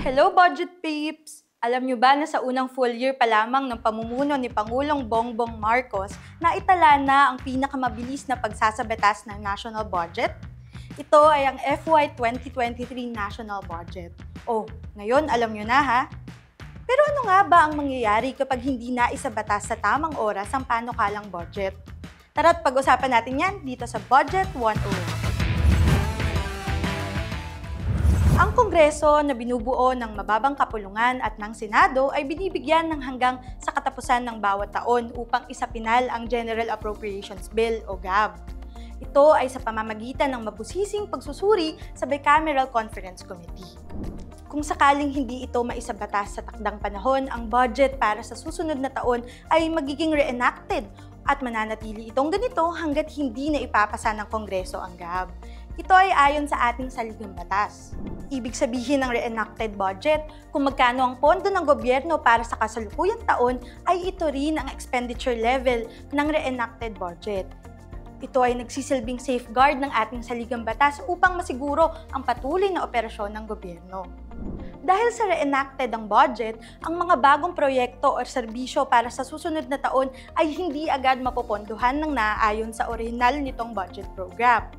Hello Budget Peeps! Alam nyo ba na sa unang full year pa lamang ng pamumuno ni Pangulong Bongbong Marcos na itala na ang pinakamabilis na pagsasabatas ng national budget? Ito ay ang FY 2023 National Budget. Oh, ngayon alam nyo na ha? Pero ano nga ba ang mangyayari kapag hindi na isabatas sa tamang oras ang panukalang budget? Tara't pag-usapan natin yan dito sa Budget 101. Ang Kongreso na binubuo ng mababang kapulungan at ng Senado ay binibigyan ng hanggang sa katapusan ng bawat taon upang isapinal ang General Appropriations Bill o GAB. Ito ay sa pamamagitan ng mabusising pagsusuri sa Bicameral Conference Committee. Kung sakaling hindi ito maisabatas sa takdang panahon, ang budget para sa susunod na taon ay magiging reenacted at mananatili itong ganito hanggat hindi na ipapasa ng Kongreso ang GAB. Ito ay ayon sa ating saligang batas. Ibig sabihin ng reenacted budget, kung magkano ang pondo ng gobyerno para sa kasalukuyang taon, ay ito rin ang expenditure level ng reenacted budget. Ito ay nagsisilbing safeguard ng ating saligang batas upang masiguro ang patuloy na operasyon ng gobyerno. Dahil sa reenacted ang budget, ang mga bagong proyekto o serbisyo para sa susunod na taon ay hindi agad mapopondohan ng naaayon sa orihinal nitong budget program.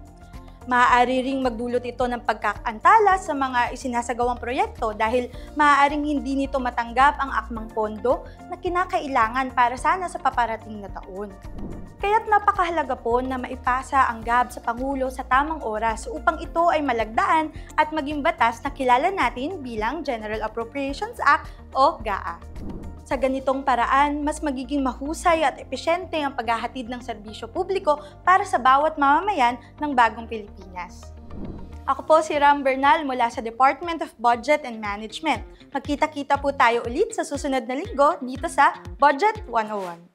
Maaari ring magdulot ito ng pagkakaantala sa mga isinasagawang proyekto dahil maaaring hindi nito matanggap ang akmang pondo na kinakailangan para sana sa paparating na taon. Kaya't napakahalaga po na maipasa ang GAB sa Pangulo sa tamang oras upang ito ay malagdaan at maging batas na kilala natin bilang General Appropriations Act o GAA. Sa ganitong paraan, mas magiging mahusay at epesyente ang paghahatid ng serbisyo publiko para sa bawat mamamayan ng bagong Pilipinas. Ako po si Ram Bernal mula sa Department of Budget and Management. Magkita-kita po tayo ulit sa susunod na linggo dito sa Budget 101.